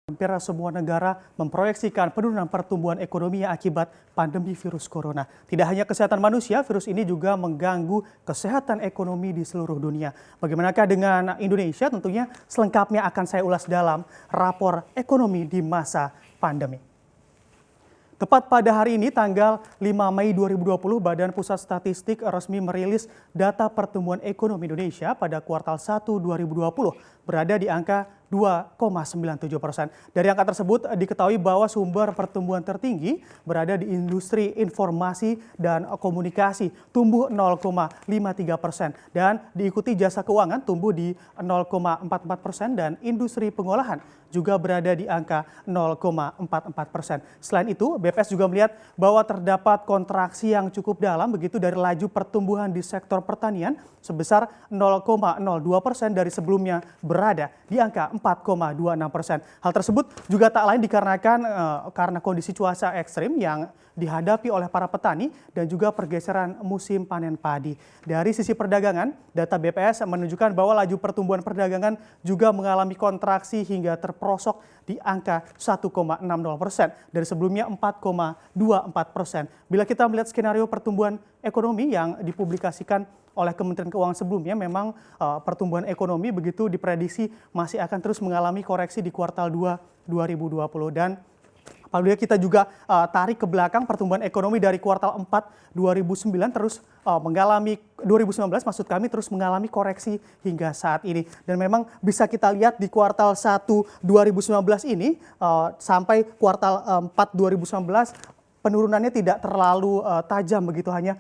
Hampir semua negara memproyeksikan penurunan pertumbuhan ekonomi akibat pandemi virus corona. Tidak hanya kesehatan manusia, virus ini juga mengganggu kesehatan ekonomi di seluruh dunia. Bagaimanakah dengan Indonesia? Tentunya selengkapnya akan saya ulas dalam rapor ekonomi di masa pandemi. Tepat pada hari ini, tanggal 5 Mei 2020, Badan Pusat Statistik resmi merilis data pertumbuhan ekonomi Indonesia pada kuartal 1 2020 berada di angka 2,97%. Dari angka tersebut diketahui bahwa sumber pertumbuhan tertinggi berada di industri informasi dan komunikasi, tumbuh 0,53%, dan diikuti jasa keuangan tumbuh di 0,44%, dan industri pengolahan juga berada di angka 0,44%. Selain itu, BPS juga melihat bahwa terdapat kontraksi yang cukup dalam begitu dari laju pertumbuhan di sektor pertanian sebesar 0,02% dari sebelumnya berada di angka 4,26%. Hal tersebut juga tak lain dikarenakan karena kondisi cuaca ekstrim yang dihadapi oleh para petani dan juga pergeseran musim panen padi. Dari sisi perdagangan, data BPS menunjukkan bahwa laju pertumbuhan perdagangan juga mengalami kontraksi hingga terperosok di angka 1,60% dari sebelumnya 4,24%. Bila kita melihat skenario pertumbuhan ekonomi yang dipublikasikan oleh Kementerian Keuangan sebelumnya, memang pertumbuhan ekonomi begitu diprediksi masih akan terus mengalami koreksi di kuartal 2 2020. Dan apabila kita juga tarik ke belakang, pertumbuhan ekonomi dari kuartal 4 2009 terus mengalami 2019 maksud kami terus mengalami koreksi hingga saat ini. Dan memang bisa kita lihat di kuartal 1 2019 ini sampai kuartal 4 2019 penurunannya tidak terlalu tajam begitu, hanya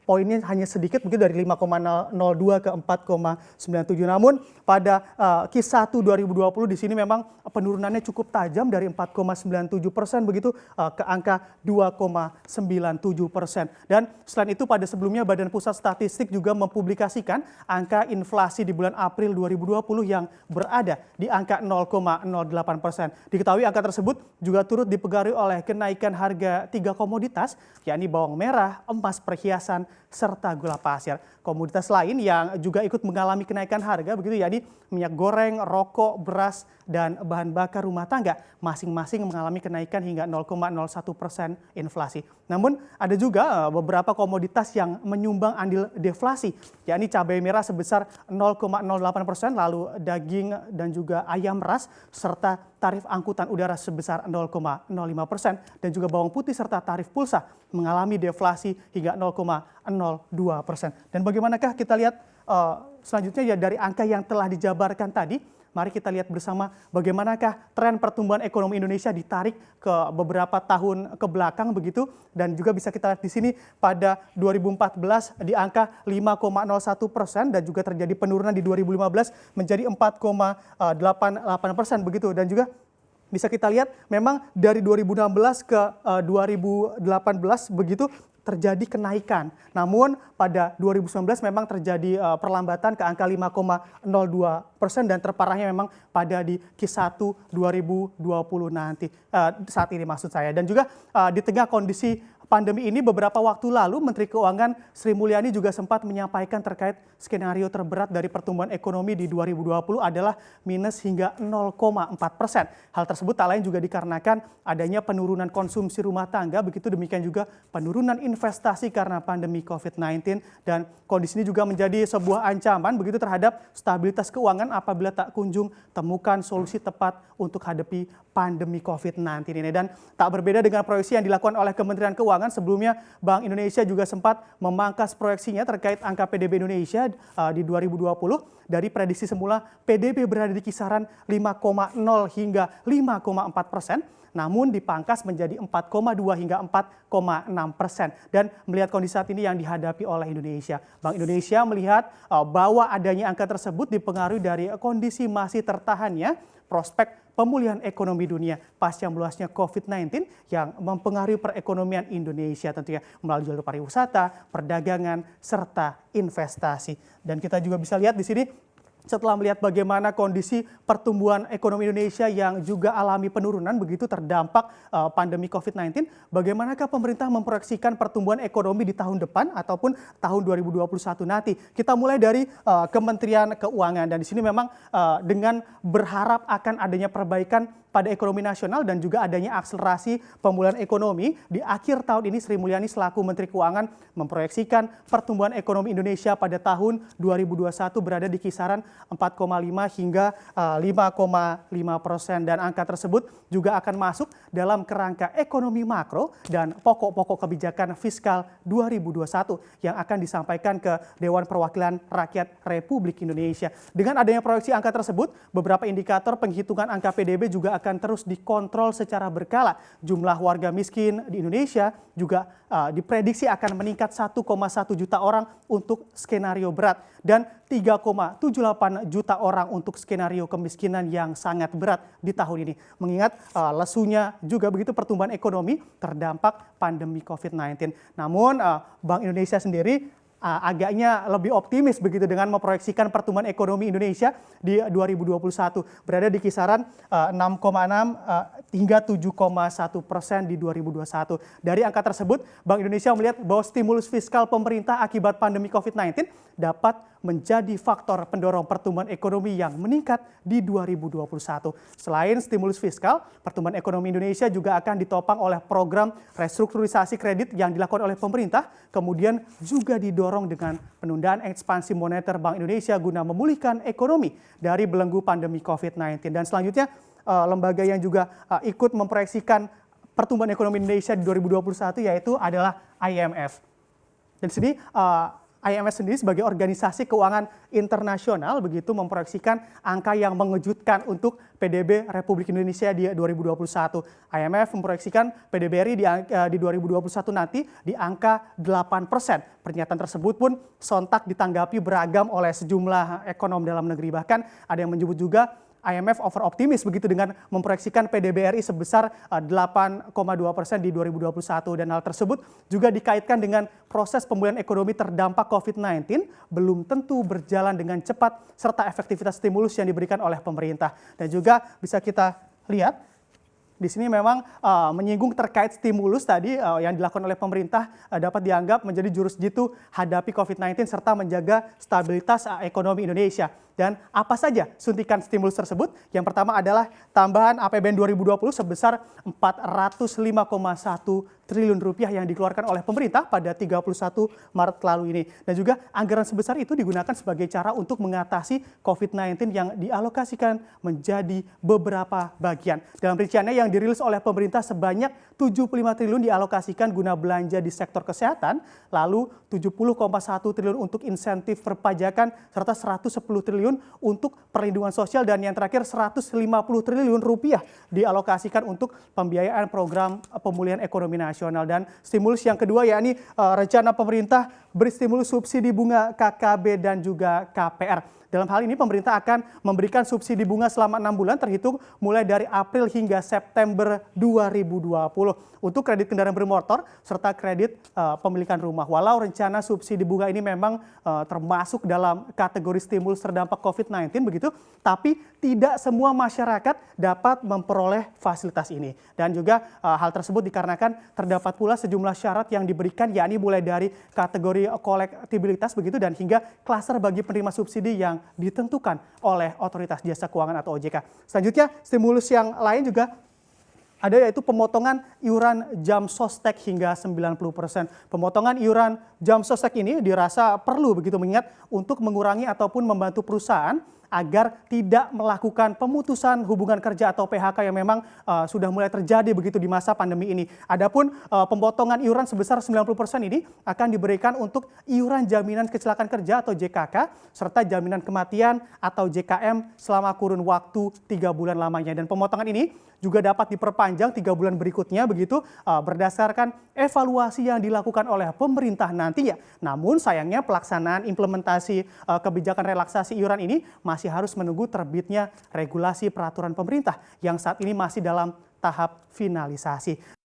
poinnya hanya sedikit begitu dari 5,02 ke 4,97. Namun pada Q1 2020 di sini memang penurunannya cukup tajam dari 4,97% begitu ke angka 2,97%. Dan selain itu pada sebelumnya Badan Pusat Statistik juga mempublikasikan angka inflasi di bulan April 2020 yang berada di angka 0,08%. Diketahui angka tersebut juga turut dipengaruhi oleh kenaikan harga 3 komoditas, yakni bawang merah, emas, perhiasan, serta gula pasir. Komoditas lain yang juga ikut mengalami kenaikan harga begitu, yakni minyak goreng, rokok, beras, dan bahan bakar rumah tangga masing-masing mengalami kenaikan hingga 0,01% inflasi. Namun ada juga beberapa komoditas yang menyumbang andil deflasi, yakni cabai merah sebesar 0,08%, lalu daging dan juga ayam ras, serta tarif angkutan udara sebesar 0,05%, dan juga bawang putih serta tarif pulsa mengalami deflasi hingga 0,02%. Dan bagaimanakah kita lihat selanjutnya ya dari angka yang telah dijabarkan tadi? Mari kita lihat bersama bagaimanakah tren pertumbuhan ekonomi Indonesia ditarik ke beberapa tahun ke belakang begitu, dan juga bisa kita lihat di sini pada 2014 di angka 5,01% dan juga terjadi penurunan di 2015 menjadi 4,88% begitu, dan juga bisa kita lihat memang dari 2016 ke 2018 begitu terjadi kenaikan. Namun pada 2019 memang terjadi perlambatan ke angka 5,02% dan terparahnya memang pada di Q1 2020 nanti saat ini maksud saya. Dan juga di tengah kondisi pandemi ini beberapa waktu lalu Menteri Keuangan Sri Mulyani juga sempat menyampaikan terkait skenario terberat dari pertumbuhan ekonomi di 2020 adalah minus hingga 0,4%. Hal tersebut tak lain juga dikarenakan adanya penurunan konsumsi rumah tangga, begitu demikian juga penurunan investasi karena pandemi COVID-19, dan kondisi ini juga menjadi sebuah ancaman begitu terhadap stabilitas keuangan apabila tak kunjung temukan solusi tepat untuk hadapi pandemi COVID-19 ini. Dan tak berbeda dengan proyeksi yang dilakukan oleh Kementerian Keuangan, sebelumnya Bank Indonesia juga sempat memangkas proyeksinya terkait angka PDB Indonesia di 2020. Dari prediksi semula PDB berada di kisaran 5,0 hingga 5,4%, namun dipangkas menjadi 4,2 hingga 4,6%. Dan melihat kondisi saat ini yang dihadapi oleh Indonesia, Bank Indonesia melihat bahwa adanya angka tersebut dipengaruhi dari kondisi masih tertahannya prospek pemulihan ekonomi dunia pasca meluasnya COVID-19 yang mempengaruhi perekonomian Indonesia tentunya melalui jalur pariwisata, perdagangan, serta investasi. Dan kita juga bisa lihat di sini setelah melihat bagaimana kondisi pertumbuhan ekonomi Indonesia yang juga alami penurunan begitu terdampak pandemi COVID-19, bagaimanakah pemerintah memproyeksikan pertumbuhan ekonomi di tahun depan ataupun tahun 2021 nanti? Kita mulai dari Kementerian Keuangan, dan di sini memang dengan berharap akan adanya perbaikan pada ekonomi nasional dan juga adanya akselerasi pemulihan ekonomi di akhir tahun ini, Sri Mulyani selaku Menteri Keuangan memproyeksikan pertumbuhan ekonomi Indonesia pada tahun 2021 berada di kisaran 4,5 hingga 5,5%, dan angka tersebut juga akan masuk dalam kerangka ekonomi makro dan pokok-pokok kebijakan fiskal 2021 yang akan disampaikan ke Dewan Perwakilan Rakyat Republik Indonesia. Dengan adanya proyeksi angka tersebut, beberapa indikator penghitungan angka PDB juga akan terus dikontrol secara berkala. Jumlah warga miskin di Indonesia juga diprediksi akan meningkat 1,1 juta orang untuk skenario berat dan 3,78 juta orang untuk skenario kemiskinan yang sangat berat di tahun ini. Mengingat lesunya juga begitu pertumbuhan ekonomi terdampak pandemi COVID-19. Namun Bank Indonesia sendiri agaknya lebih optimis begitu dengan memproyeksikan pertumbuhan ekonomi Indonesia di 2021 berada di kisaran 6,6 hingga 7,1% di 2021. Dari angka tersebut, Bank Indonesia melihat bahwa stimulus fiskal pemerintah akibat pandemi COVID-19 dapat menjadi faktor pendorong pertumbuhan ekonomi yang meningkat di 2021. Selain stimulus fiskal, pertumbuhan ekonomi Indonesia juga akan ditopang oleh program restrukturisasi kredit yang dilakukan oleh pemerintah, kemudian juga didorong dengan penundaan ekspansi moneter Bank Indonesia guna memulihkan ekonomi dari belenggu pandemi COVID-19. Dan selanjutnya, lembaga yang juga ikut memproyeksikan pertumbuhan ekonomi Indonesia di 2021 yaitu adalah IMF. Dan sini IMF sendiri sebagai organisasi keuangan internasional begitu memproyeksikan angka yang mengejutkan untuk PDB Republik Indonesia di 2021. IMF memproyeksikan PDB RI di 2021 nanti di angka 8%. Pernyataan tersebut pun sontak ditanggapi beragam oleh sejumlah ekonom dalam negeri. Bahkan ada yang menyebut juga IMF over optimis begitu dengan memproyeksikan PDB RI sebesar 8,2% di 2021, dan hal tersebut juga dikaitkan dengan proses pemulihan ekonomi terdampak COVID-19 belum tentu berjalan dengan cepat serta efektivitas stimulus yang diberikan oleh pemerintah. Dan juga bisa kita lihat di sini memang menyinggung terkait stimulus tadi yang dilakukan oleh pemerintah dapat dianggap menjadi jurus jitu hadapi COVID-19 serta menjaga stabilitas ekonomi Indonesia. Dan apa saja suntikan stimulus tersebut? Yang pertama adalah tambahan APBN 2020 sebesar 405,1 triliun rupiah yang dikeluarkan oleh pemerintah pada 31 Maret lalu ini. Dan juga anggaran sebesar itu digunakan sebagai cara untuk mengatasi COVID-19 yang dialokasikan menjadi beberapa bagian. Dalam rinciannya yang dirilis oleh pemerintah sebanyak 75 triliun dialokasikan guna belanja di sektor kesehatan, lalu 70,1 triliun untuk insentif perpajakan, serta 110 triliun untuk perlindungan sosial, dan yang terakhir 150 triliun rupiah dialokasikan untuk pembiayaan program pemulihan ekonomi nasional. Dan stimulus yang kedua yakni rencana pemerintah beri stimulus subsidi bunga KKB dan juga KPR. Dalam hal ini pemerintah akan memberikan subsidi bunga selama 6 bulan terhitung mulai dari April hingga September 2020 untuk kredit kendaraan bermotor serta kredit pemilikan rumah. Walau rencana subsidi bunga ini memang termasuk dalam kategori stimulus terdampak COVID-19 begitu, tapi tidak semua masyarakat dapat memperoleh fasilitas ini. Dan juga hal tersebut dikarenakan terdapat pula sejumlah syarat yang diberikan, yakni mulai dari kategori kolektibilitas begitu dan hingga klaster bagi penerima subsidi yang ditentukan oleh Otoritas Jasa Keuangan atau OJK. Selanjutnya, stimulus yang lain juga ada yaitu pemotongan iuran jam sostek hingga 90%. Pemotongan iuran jam sostek ini dirasa perlu begitu mengingat untuk mengurangi ataupun membantu perusahaan agar tidak melakukan pemutusan hubungan kerja atau PHK yang memang sudah mulai terjadi begitu di masa pandemi ini. Adapun pemotongan iuran sebesar 90% ini akan diberikan untuk iuran jaminan kecelakaan kerja atau JKK serta jaminan kematian atau JKM selama kurun waktu 3 bulan lamanya. Dan pemotongan ini juga dapat diperpanjang 3 bulan berikutnya begitu berdasarkan evaluasi yang dilakukan oleh pemerintah nantinya. Namun sayangnya pelaksanaan implementasi kebijakan relaksasi iuran ini masih harus menunggu terbitnya regulasi peraturan pemerintah yang saat ini masih dalam tahap finalisasi.